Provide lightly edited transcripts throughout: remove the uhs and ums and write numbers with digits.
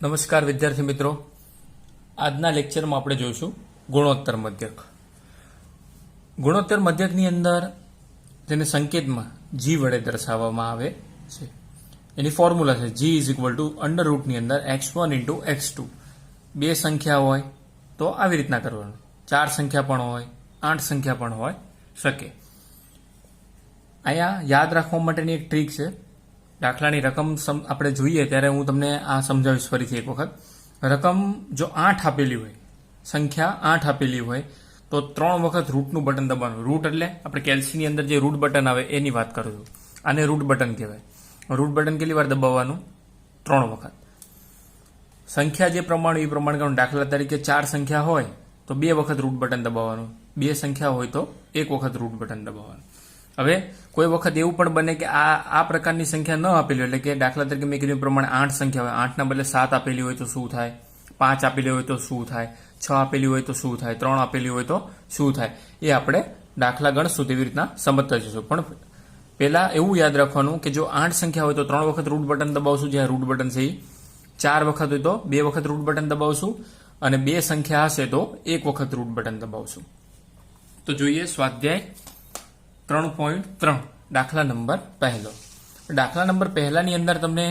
નમસ્કાર વિદ્યાર્થી મિત્રો, આજના લેક્ચરમાં આપણે જોઈશું ગુણોત્તર મધ્યક. ગુણોત્તર મધ્યકની અંદર તેને સંકેતમાં જી વડે દર્શાવવામાં આવે છે. એની ફોર્મ્યુલા છે G is equal to under રૂટની અંદર x1 ઇન્ટુ x2. બે સંખ્યા હોય તો આવી રીતના કરવાનું, 4 સંખ્યા પણ હોય, 8 સંખ્યા પણ હોય શકે. અહીંયા યાદ રાખવા માટેની એક ટ્રીક છે. દાખલાની રકમ આપણે જોઈએ ત્યારે હું તમને આ સમજાવીશ ફરીથી એક વખત. રકમ જો 8 આપેલી હોય, સંખ્યા 8 આપેલી હોય તો 3 વખત રૂટનું બટન દબાવવાનું. રૂટ એટલે આપણે કેલ્સીની અંદર જે રૂટ બટન આવે એની વાત કરું છું. આને રૂટ બટન કહેવાય. રૂટ બટન કેટલી વાર દબાવવાનું? 3 વખત. સંખ્યા જે પ્રમાણે એ પ્રમાણે કરવાનું. દાખલા તરીકે 4 સંખ્યા હોય તો 2 વખત રૂટ બટન દબાવવાનું. 2 સંખ્યા હોય તો 1 વખત રૂટ બટન દબાવવાનું. હવે કોઈ વખત એવું પણ બને કે આ પ્રકારની સંખ્યા ન આપેલી હોય, એટલે કે દાખલા તરીકે મેં કીધું પ્રમાણે 8 સંખ્યા હોય, 8ના બદલે 7 આપેલી હોય તો શું થાય, 5 આપેલી હોય તો શું થાય, 6 આપેલી હોય તો શું થાય, 3 આપેલી હોય તો શું થાય, એ આપણે દાખલા ગણશું તેવી રીતના સમજતા જશું. પણ પહેલા એવું યાદ રાખવાનું કે જો 8 સંખ્યા હોય તો 3 વખત રૂટ બટન દબાવશું, જ્યાં રૂટ બટન છે. 4 વખત હોય તો 2 વખત રૂટ બટન દબાવશું, અને 2 સંખ્યા હશે તો 1 વખત રૂટ બટન દબાવશું. તો જોઈએ સ્વાધ્યાય 3.3 દાખલા નંબર પહેલો. દાખલા નંબર પહેલાની અંદર તમને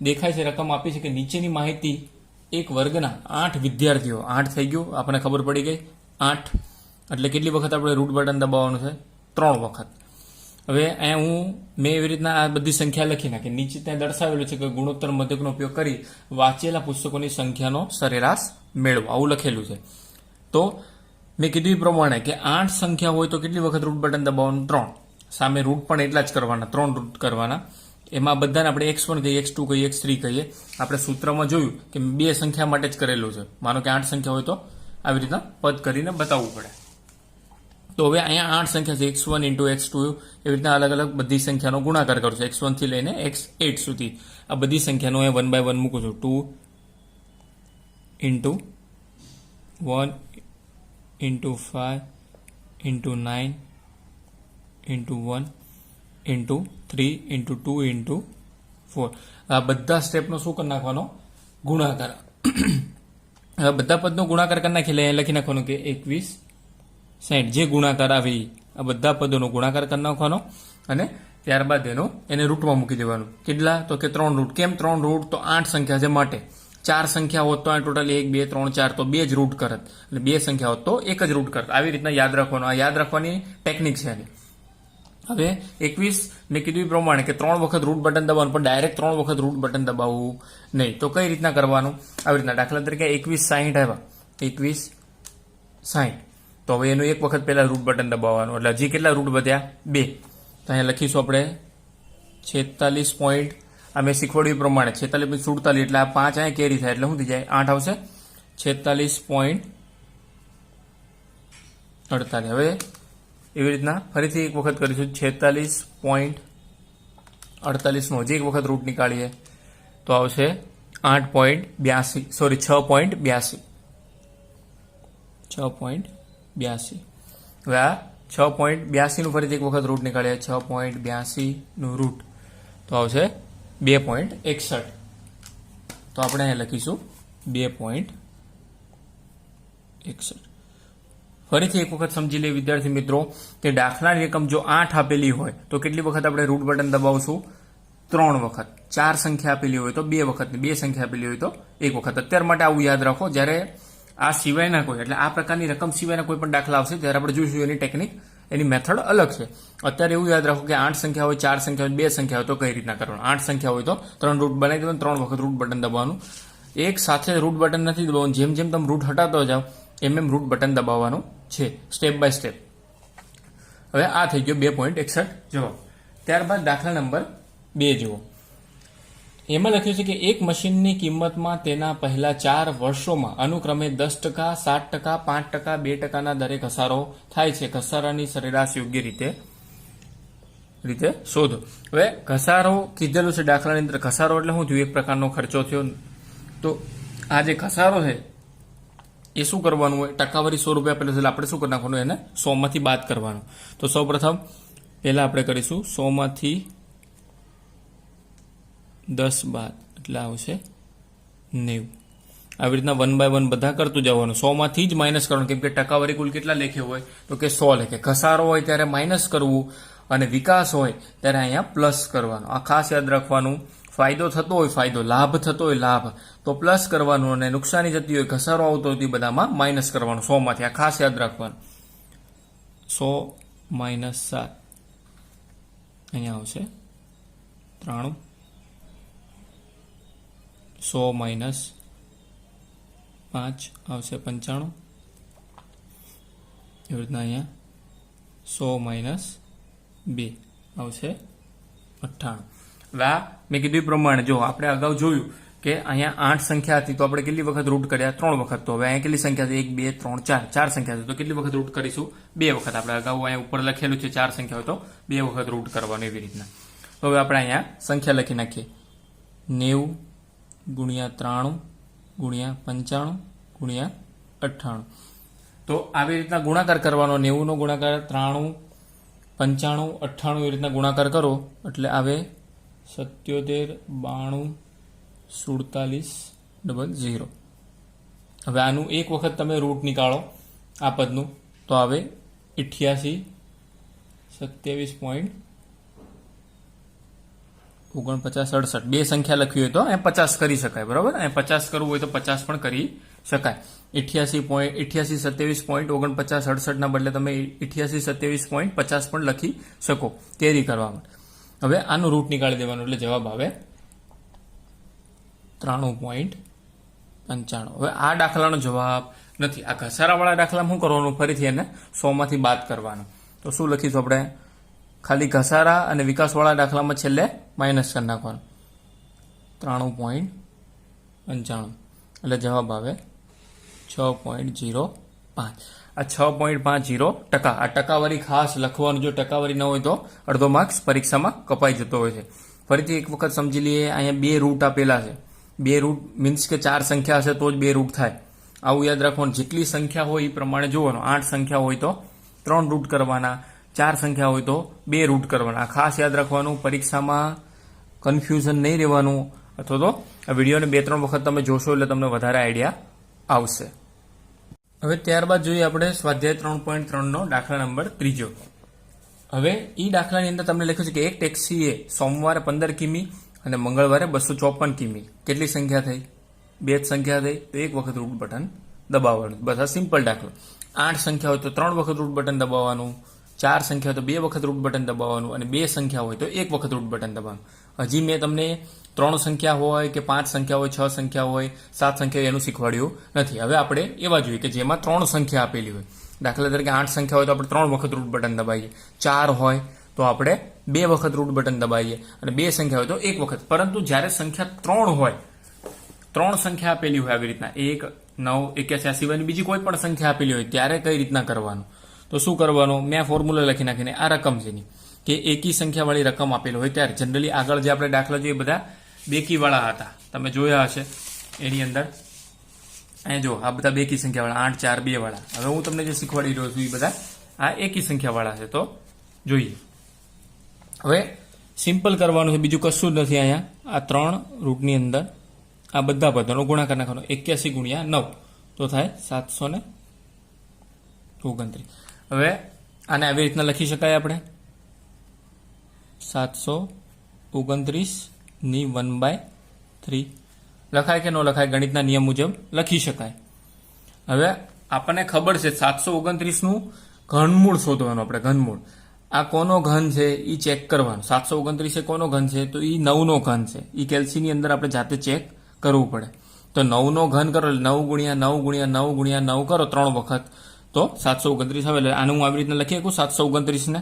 દેખાય છે રકમ આપી છે કે નીચેની માહિતી એક વર્ગના 8 વિદ્યાર્થીઓ, 8 થઈ ગયું, આપણને ખબર પડી ગઈ. 8 એટલે કેટલી વખત આપણે રૂટ બટન દબાવવાનું છે? 3 વખત. હવે અહીંયા મેં એવી રીતના આ બધી સંખ્યા લખી નાખી. નીચે ત્યાં દર્શાવેલું છે કે ગુણોત્તર મધ્યકનો ઉપયોગ કરી વાંચેલા પુસ્તકોની સંખ્યાનો સરેરાશ મેળવો, આવું લખેલું છે. તો મેં કીધું એ પ્રમાણે કે 8 સંખ્યા હોય તો કેટલી વખત રૂટ બટન દબાવવાનું? 3. સામે રૂટ પણ એટલા જ કરવાના, 3 રૂટ કરવાના. એમાં બધાને આપણે x1 કહીએ, x2 કહીએ, x3 કહીએ. આપણે સૂત્રમાં જોયું કે 2 સંખ્યા માટે જ કરેલું છે. માનો કે 8 સંખ્યા હોય તો આવી રીતના પદ કરીને બતાવવું પડે. તો હવે અહીંયા 8 સંખ્યા છે, x1 ઇન્ટુ x2 એવી રીતના અલગ અલગ બધી સંખ્યાનો ગુણાકાર કરું છું. x1 થી લઈને x8 સુધી આ બધી સંખ્યાનો અહીંયા 1 by 1 મૂકું છું. 2 into 1 into 5 into 9 into 1 into 3 into 2 into 4. આ બધા સ્ટેપનો શું કરી નાખવાનો? ગુણાકાર. હવે બધા પદનો ગુણાકાર કરી નાખી લખી નાખવાનું કે 21 60 જે ગુણાકાર આવે આ બધા પદોનો ગુણાકાર કરી નાખવાનો, અને ત્યારબાદ એને રૂટમાં મૂકી દેવાનું. કેટલા? તો કે 3 રૂટ. કેમ 3 રૂટ? તો 8 સંખ્યા છે માટે. 4 સંખ્યા હોત તો આ ટોટલ 1 2 3 4 તો 2 જ રૂટ કરત, અને 2 સંખ્યા હોત તો 1 જ રૂટ કરત. આવી રીતના યાદ રાખવાનું. આ યાદ રાખવાની ટેકનિક છે આની. હવે 21 મેં કીધું એ પ્રમાણે કે 3 વખત રૂટ બટન દબાવવાનું, પણ ડાયરેક્ટ 3 વખત રૂટ બટન દબાવવું નહીં. તો કઈ રીતના કરવાનું? આવી રીતના. દાખલા તરીકે 21 60 આવ્યા, 21 60. તો હવે એનું 1 વખત પહેલા રૂટ બટન દબાવવાનું, એટલે હજી કેટલા રૂટ વધ્યા? 2. તો અહીંયા લખીશું આપણે 46 પોઈન્ટ. આ મેં શીખવાડ્યું એ પ્રમાણે 46.47, એટલે આ 5 અહીંયા કેરી થાય એટલે શું થઈ જાય? 8 આવશે. 46.48. હવે એવી રીતના ફરીથી એક વખત કરીશું. 46.48 નો હજી એક વખત રૂટ નીકાળીએ તો આવશે 8.82, સોરી 6.82. 6.82. હવે આ 6.82 નું ફરીથી એક વખત રૂટ નીકાળીએ. 6.82 નું રૂટ તો આવશે 2.61. તો આપણે અહીંયા લખીશું 2.61. ફરીથી એક વખત સમજી લઈએ વિદ્યાર્થી મિત્રો કે દાખલાની રકમ જો 8 આપેલી હોય તો કેટલી વખત આપણે રૂટ બટન દબાવશું? 3 વખત. 4 સંખ્યા આપેલી હોય તો 2 વખત, 2 સંખ્યા આપેલી હોય તો 1 વખત. અત્યાર માટે આવું યાદ રાખો. જ્યારે આ સિવાયના કોઈ, એટલે આ પ્રકારની રકમ સિવાયના કોઈ પણ દાખલા આવશે ત્યારે આપણે જોઈશું એની ટેકનિક, એની મેથડ અલગ છે. અત્યારે એવું યાદ રાખો કે 8 સંખ્યા હોય, 4 સંખ્યા હોય, 2 સંખ્યા હોય તો કઈ રીતના કરવાનું. 8 સંખ્યા હોય તો 3 રૂટ બનાવી દેવાનું, 3 વખત રૂટ બટન દબાવવાનું. એક સાથે રૂટ બટન નથી દબાવવાનું. જેમ જેમ તમે રૂટ હટાતો જાઓ એમ રૂટ બટન દબાવવાનું છે, સ્ટેપ બાય સ્ટેપ. હવે આ થઈ ગયો 2.61 જવાબ. ત્યારબાદ દાખલા નંબર 2 જુઓ. એમાં લખ્યું છે કે એક મશીનની કિંમતમાં તેના પહેલા 4 વર્ષોમાં અનુક્રમે 10%, 7%, 5%, 2%ના દરે ઘસારો થાય છે. ઘસારાની સરેરાશ યોગ્ય રીતે શોધો. હવે ઘસારો કીધેલું છે દાખલાની અંદર. ઘસારો એટલે શું થયું? એક પ્રકારનો ખર્ચો થયો. તો આ જે ઘસારો છે એ શું કરવાનું હોય? ટકાવારી 100 રૂપિયા આપેલું છે, એટલે આપણે શું કરી નાખવાનું? એને 100 માંથી બાદ કરવાનું. તો સૌ પ્રથમ પહેલા આપણે કરીશું 100 માંથી 10 બાદ એટલે આવશે 90. આવી રીતના 1/1 બધા કરતું જવાનું. 100 માંથી જ માઇનસ કરવાનું, કેમ કે ટકાવારી કુલ કેટલા લેખે હોય તો કે 100 લેખે. ઘસારો હોય ત્યારે માઇનસ કરવું અને વિકાસ હોય ત્યારે અહીંયા પ્લસ કરવાનું. આ ખાસ યાદ રાખવાનું. ફાયદો થતો હોય ફાયદો, લાભ થતો હોય લાભ તો પ્લસ કરવાનું, અને નુકસાની થતી હોય ઘસારો આવતો હોય તે બધામાં માઇનસ કરવાનું 100 માંથી. આ ખાસ યાદ રાખવાનું. 100 માઇનસ 7 અહીંયા આવશે 93. 100 માઇનસ 5 આવશે 95. એવી રીતના અહીંયા 100 માઇનસ 2 આવશે 98. હવે આ મેં કીધું એ પ્રમાણે જો આપણે અગાઉ જોયું કે અહીંયા 8 સંખ્યા હતી તો આપણે કેટલી વખત રૂટ કર્યા? 3 વખત. તો હવે અહીંયા કેટલી સંખ્યા છે? 1 2 3 4 4 સંખ્યા છે તો કેટલી વખત રૂટ કરીશું? 2 વખત. આપણે અગાઉ અહીંયા ઉપર લખેલું છે 4 સંખ્યા હોય તો 2 વખત રૂટ કરવાનું એવી રીતના. તો હવે આપણે અહીંયા સંખ્યા લખી નાખીએ. 90 ગુણ્યા 93 ગુણ્યા 95 ગુણ્યા 98. તો આવી રીતના ગુણાકાર કરવાનો. 90 નો ગુણાકાર 93 95 98 એવી રીતના ગુણાકાર કરો એટલે આવે 77 92 47 00. હવે આનું એક વખત તમે રૂટ નીકાળો આ પદનું તો આવે 88 27.49 68. બે સંખ્યા લખવી હોય તો અહીંયા 50 કરી શકાય, બરાબર. અહીંયા 50 કરવું હોય તો 50 પણ કરી શકાય. 87.27.49 ના બદલે તમે 88 27.50 પણ લખી શકો કેરી કરવામાં. હવે આનું રૂટ નીકાળી દેવાનું એટલે જવાબ આવે 93.95. હવે આ દાખલાનો જવાબ નથી. આ ઘસારાવાળા દાખલામાં શું કરવાનું? ફરીથી એને 100 માંથી બાદ કરવાનું. તો શું લખીશું આપણે? ખાલી ઘસારા અને વિકાસવાળા દાખલામાં છેલ્લે માઇનસ કરી નાખવાનું. 93.95 એટલે જવાબ આવે 6.05. આ 6.50%. આ ટકાવારી ખાસ લખવાનું. જો ટકાવારી ન હોય તો અડધો માર્ક્સ પરીક્ષામાં કપાઈ જતો હોય છે. ફરીથી એક વખત સમજી લઈએ. અહીંયા 2 રૂટ આપેલા છે. 2 રૂટ મીન્સ કે 4 સંખ્યા હશે તો જ 2 રૂટ થાય. આવું યાદ રાખવાનું. જેટલી સંખ્યા હોય એ પ્રમાણે જોવાનું. 8 સંખ્યા હોય તો 3 રૂટ કરવાના, 4 સંખ્યા હોય તો 2 રૂટ કરવાના. ખાસ યાદ રાખવાનું. પરીક્ષામાં કન્ફ્યુઝન નહીં રહેવાનું. અથવા તો આ વિડીયોને 2-3 વખત તમે જોશો એટલે તમને વધારે આઈડિયા આવશે. હવે ત્યારબાદ જોઈએ આપણે સ્વાધ્યાય 3.3 નો દાખલા નંબર 3. હવે એ દાખલાની અંદર તમને લખ્યું છે કે એક ટેક્સીએ સોમવારે 15 કિમી અને મંગળવારે 254 કિમી. કેટલી સંખ્યા થઈ? 2 જ સંખ્યા થઈ તો એક વખત રૂટ બટન દબાવવાનું. બસ આ સિમ્પલ દાખલો. 8 સંખ્યા હોય તો 3 વખત રૂટ બટન દબાવવાનું, 4 સંખ્યા હોય તો 2 વખત રૂટ બટન દબાવવાનું, અને 2 સંખ્યા હોય તો 1 વખત રૂટ બટન દબાવવાનું. હજી મેં તમને 3 સંખ્યા હોય કે 5 સંખ્યા હોય, 6 સંખ્યા હોય, 7 સંખ્યા હોય એનું શીખવાડ્યું નથી. હવે આપણે એવા જોઈએ કે જેમાં 3 સંખ્યા આપેલી હોય. દાખલા તરીકે 8 સંખ્યા હોય તો આપણે 3 વખત રૂટ બટન દબાવીએ. 4 હોય તો આપણે 2 વખત રૂટ બટન દબાવીએ, અને 2 સંખ્યા હોય તો 1 વખત. પરંતુ જ્યારે સંખ્યા 3 હોય, 3 સંખ્યા આપેલી હોય આવી રીતના 1 9 81 આ સિવાયની બીજી કોઈ પણ સંખ્યા આપેલી હોય ત્યારે કઈ રીતના કરવાનું? તો શું કરવાનું? મેં આ ફોર્મ્યુલા લખી નાખીને આ રકમ છે કે એકી સંખ્યાવાળી રકમ આપેલી હોય ત્યારે જનરલી આગળ જે આપણે દાખલા જોઈએ બધા બેકીવાળા હતા, તમે જોયા હશે. એની અંદર અહીંયા જો આ બધા બેકી સંખ્યાવાળા 8 4 2 વાળા. હવે હું તમને જે શીખવાડી રહ્યો છું એ બધા આ એકી સંખ્યાવાળા છે. તો જોઈએ. હવે સિમ્પલ કરવાનું છે, બીજું કશું જ નથી. અહીંયા આ 3 રૂટની અંદર આ બધા પદોનો ગુણાકાર નાખવાનો. 81 ગુણ્યા 9 તો થાય 729. હવે આને આવી રીતના લખી શકાય આપણે 729 ની 1/3 લખાય કે ન લખાય? ગણિતના નિયમ મુજબ લખી શકાય. હવે આપણને ખબર છે 729 નું ઘનમૂળ શોધવાનું. આપણે ઘનમૂળ આ કોનો ઘન છે એ ચેક કરવાનું. 729 એ કોનો ઘન છે? તો એ 9 નો ઘન છે. એ કેલ્સીની અંદર આપણે જાતે ચેક કરવું પડે. તો 9 નો ઘન કરો એટલે 9 ગુણ્યા 9 ગુણ્યા 9 ગુણ્યા 9 કરો 3 વખત તો 729 આવે. એટલે આને હું આવી રીતના લખી શકું 729 ને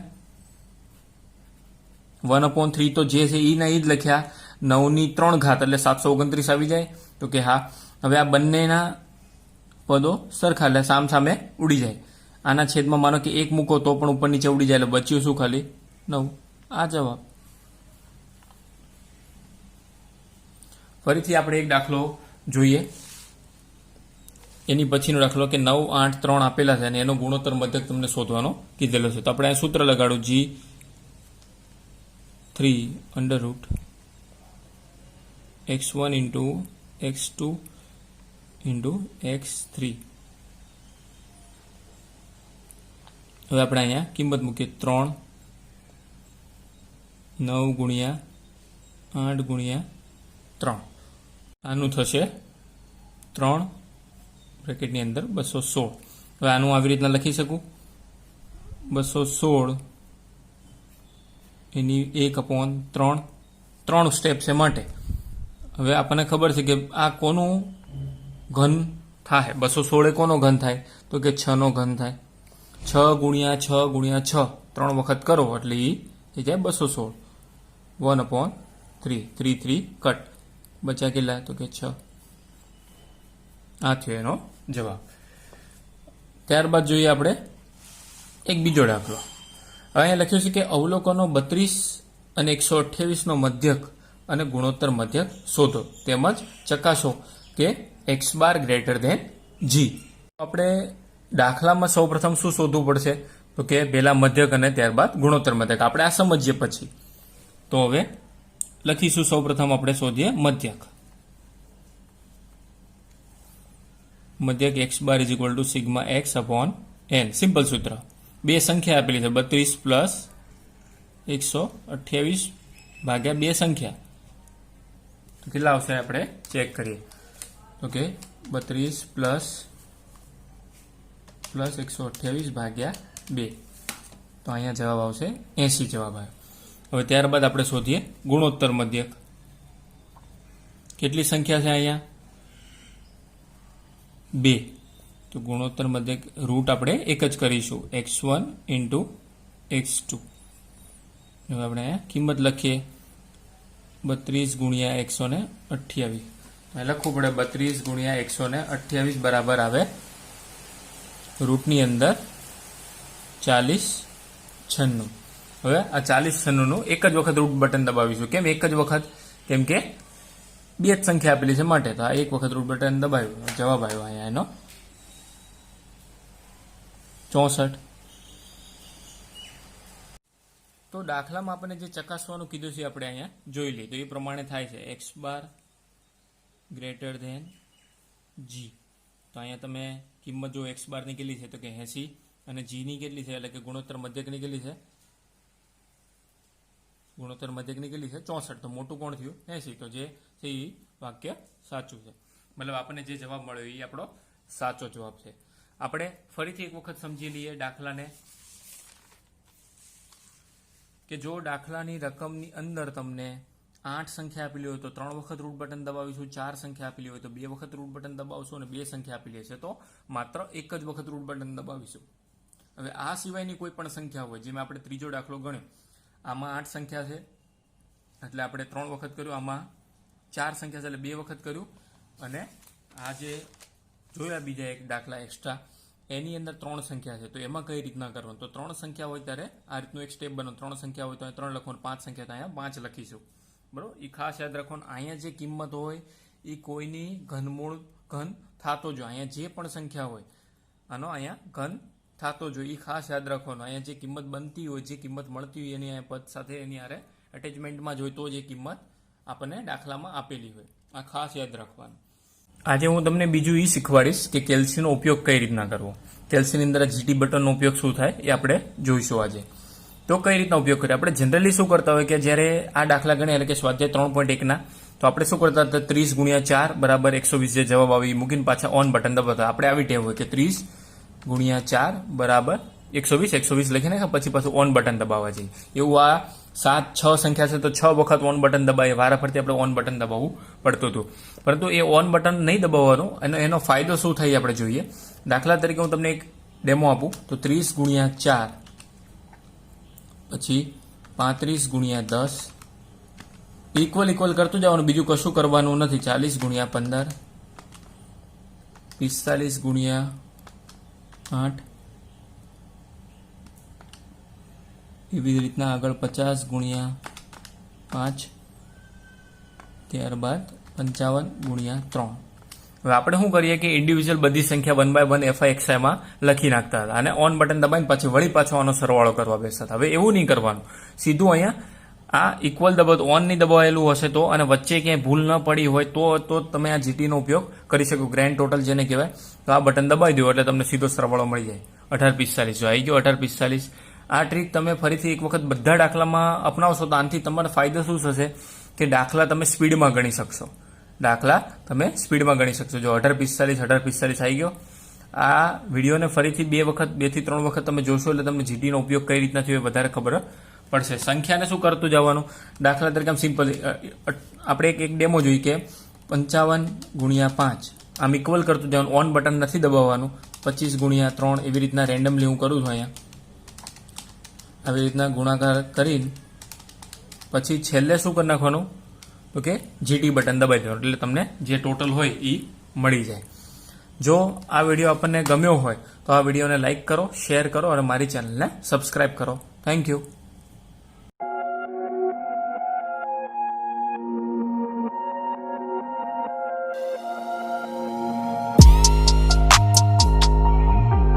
1/3 તો જે છે એ જ લખ્યા. 9 ની 3 ઘાત એટલે 729 આવી જાય. તો કે હા. હવે આ બંનેના પદો સરખા એટલે સામ સામે ઉડી જાય. આના છેદમાં માનો કે 1 મૂકો તો પણ ઉપર નીચે ઉડી જાય એટલે બચ્યું શું? ખાલી 9. આ જવાબ. ફરીથી આપણે એક દાખલો જોઈએ. એની પછીનો દાખલો કે 9 8 3 આપેલા છે અને એનો ગુણોત્તર મધ્યક તમને શોધવાનો કીધેલો છે. તો આપણે આ સૂત્ર લગાડું G3 √ x1 × x2 into x3. હવે આપણે અહીંયા કિંમત મૂકીએ 3 9 ગુણ્યા 8 ગુણ્યા 3. આનું થશે 3 બ્રેકેટની અંદર 216. હવે આનું આવી રીતના લખી શકું 216 એની 1/3 3 સ્ટેપ છે માટે. હવે આપણને ખબર છે કે આ કોનું ઘન થાય, 216 એ કોનો ઘન થાય તો કે 6 નો ઘન થાય. 6 ગુણ્યા 6 ગુણ્યા 6 3 વખત કરો એટલે એ થઈ જાય 216. 1/3 3 3 કટ બચ્યા કેટલા તો કે 6. આ થયો એનો જવાબ. ત્યારબાદ જોઈએ આપણે એક બીજો દાખલો. અહીંયા લખ્યું છે કે અવલોકનો 32 અને 128 નો મધ્યક અને ગુણોત્તર મધ્યક શોધો તેમજ ચકાસો કે x બાર ગ્રેટર ધેન g. આપણે દાખલામાં સૌપ્રથમ શું શોધવું પડશે તો કે પહેલા મધ્યક અને ત્યારબાદ ગુણોત્તર મધ્યક. આપણે આ સમજીએ પછી. તો હવે લખીશું સૌપ્રથમ આપણે શોધીએ મધ્યક. મધ્યક x bar is equal to sigma x upon n. Simple સૂત્ર. બે સંખ્યા આપેલી છે 32 પ્લસ 128 ભાગ્યા બે સંખ્યા. તો કેટલા આવશે આપણે ચેક કરીએ. તો કે 32 પ્લસ 128 ભાગ્યા 2. તો અહીંયા જવાબ આવશે 80 જવાબ આવ્યો. હવે ત્યારબાદ આપણે શોધીએ ગુણોત્તર મધ્યક. કેટલી સંખ્યા છે અહીંયા 2. તો ગુણોત્તર મધ્યક રૂટ આપણે એક જ કરીશું x1 ઇન્ટુ x2. હવે આપણે અહીંયા કિંમત લખીએ 32 ગુણ્યા 128. લખવું પડે 32 ગુણ્યા 128 બરાબર આવે રૂટની અંદર 4096. હવે આ 4096 એક જ વખત રૂટ બટન દબાવીશું. કેમ એક જ વખત? કેમ કે બે જ સંખ્યા આપેલી છે માટે. તો આ એક વખત રૂટ બટન દબાવ્યું. જવાબ આવ્યો અહીંયા એનો 64. તો દાખલામાં આપણને જે ચકાસવાનું કીધું છે આપણે અહીંયા જોઈ લઈએ. તો એ પ્રમાણે થાય છે x બાર ગ્રેટર ધેન g. તો અહીંયા તમે કિંમત જો x બારની કેટલી છે તો કે 80 અને g ની કેટલી છે એટલે કે ગુણોત્તર મધ્યકની કેટલી છે? ગુણોત્તર મધ્યકની કેટલી છે 64. તો મોટું કોણ થયું 80. તો જે છે એ વાક્ય સાચું છે. મતલબ આપણને જે જવાબ મળ્યો એ આપણો સાચો જવાબ છે. આપણે ફરીથી એક વખત સમજી લઈએ દાખલાને કે જો દાખલાની રકમની અંદર તમને 8 સંખ્યા આપેલી હોય તો 3 વખત રૂટ બટન દબાવીશું. 4 સંખ્યા આપેલી હોય તો 2 વખત રૂટ બટન દબાવશું અને 2 સંખ્યા આપેલી હશે તો માત્ર એક જ વખત રૂટ બટન દબાવીશું. હવે આ સિવાયની કોઈ પણ સંખ્યા હોય, જેમ આપણે ત્રીજો દાખલો ગણ્યો, આમાં 8 સંખ્યા છે એટલે આપણે 3 વખત કર્યું. આમાં 4 સંખ્યા છે એટલે 2 વખત કર્યું. અને આ જે જોયા બીજા એક દાખલા એક્સ્ટ્રા એની અંદર 3 સંખ્યા છે તો એમાં કઈ રીતના કરવાનું? તો 3 સંખ્યા હોય ત્યારે આ રીતનું એક સ્ટેપ બનો. 3 સંખ્યા હોય તો 3 લખવાનું, 5 સંખ્યા તો અહીંયા 5 લખીશું. બરોબર? એ ખાસ યાદ રાખવાનું. અહીંયા જે કિંમત હોય એ કોઈની ઘનમૂળ ઘન થતો જો. અહીંયા જે પણ સંખ્યા હોય આનો અહીંયા ઘન થતો જો. એ ખાસ યાદ રાખવાનું. અહીંયા જે કિંમત બનતી હોય, જે કિંમત મળતી હોય એની પદ સાથે એની આરે એટેચમેન્ટમાં જોઈ તો જે કિંમત આપણને દાખલામાં આપેલી હોય. આ ખાસ યાદ રાખવાનું. આજે હું તમને બીજું એ શીખવાડીશ કે કેલ્સીનો ઉપયોગ કઈ રીતના કરવો. કેલ્સીની અંદર જીટી બટનનો ઉપયોગ શું થાય એ આપણે જોઈશું આજે. તો કઈ રીતના ઉપયોગ કરીએ? આપણે જનરલી શું કરતા હોય કે જ્યારે આ દાખલા ગણ્યા એટલે કે સ્વાધ્યાય 3.1 તો આપણે શું કરતા હતા 30 ગુણ્યા 4 બરાબર 120 જે જવાબ આવે એ મૂકીને પાછા ઓન બટન દબાવતા. આપણે આવી ટેવ હોય કે 30 ગુણ્યા 4 બરાબર 120 લખીને પછી પાછું ઓન બટન દબાવવા જઈએ. એવું આ 6 સંખ્યા છે તો 6 વખત ઓન બટન દબાવીએ. વારાફરતી આપણે ઓન બટન દબાવવું પડતું હતું. પરંતુ એ ઓન બટન નહીં દબાવવાનું અને એનો ફાયદો શું થાય આપણે જોઈએ. દાખલા તરીકે હું તમને એક ડેમો આપું તો 30 ગુણ્યા 4 પછી 35 ગુણ્યા 10 ઇક્વલ કરતું જવાનું, બીજું કશું કરવાનું નથી. 40 ગુણ્યા 15 45 ગુણ્યા 8 એવી રીતના આગળ 50 ગુણ્યા 5 ત્યારબાદ 55 ગુણ્યા 3. હવે આપણે શું કરીએ કે ઇન્ડિવિજ્યુઅલ બધી સંખ્યા 1 by 1 FI XI માં લખી નાખતા હતા અને ઓન બટન દબાવીને પછી વળી પાછો આનો સરવાળો કરવા બેસતા હતા. હવે એવું નહીં કરવાનું. સીધું અહીંયા આ ઇક્વલ દબાવ ઓન ની દબાવેલું હશે તો અને વચ્ચે ક્યાંય ભૂલ ન પડી હોય તો તમે આ જીટીનો ઉપયોગ કરી શકો. ગ્રેન્ડ ટોટલ જેને કહેવાય. તો આ બટન દબાવી દો એટલે તમને સીધો સરવાળો મળી જાય. 1845 જો આવી ગયો 1845. આ ટ્રીક તમે ફરીથી એક વખત બધા દાખલામાં અપનાવશો તો આનાથી તમારો ફાયદો શું થશે કે દાખલા તમે સ્પીડમાં ગણી શકશો. દાખલા તમે સ્પીડમાં ગણી શકશો. જો 1845 આવી ગયો. આ વિડીયોને ફરીથી 2 થી 3 વખત તમે જોશો એટલે તમને જીટીનો ઉપયોગ કઈ રીતના થયો એ વધારે ખબર પડશે. સંખ્યાને શું કરતું જવાનું, દાખલા તરીકે આમ સિમ્પલ આપણે એક ડેમો જોઈ કે 55 × 5 આમ ઇક્વલ કરતું જવાનું. ઓન બટન નથી દબાવવાનું. 25 × 3 એવી રીતના રેન્ડમલી હું કરું છું. અહીંયા આવી રીતના ગુણાકાર કરીને પછી છેલ્લે શું કરી નાખવાનું તો કે જીટી બટન દબાવી દેવાનું એટલે તમને જે ટોટલ હોય એ મળી જાય. જો આ વિડીયો આપણને ગમ્યો હોય તો આ વિડીયોને લાઇક કરો, શેર કરો અને મારી ચેનલને સબસ્ક્રાઇબ કરો. Thank you.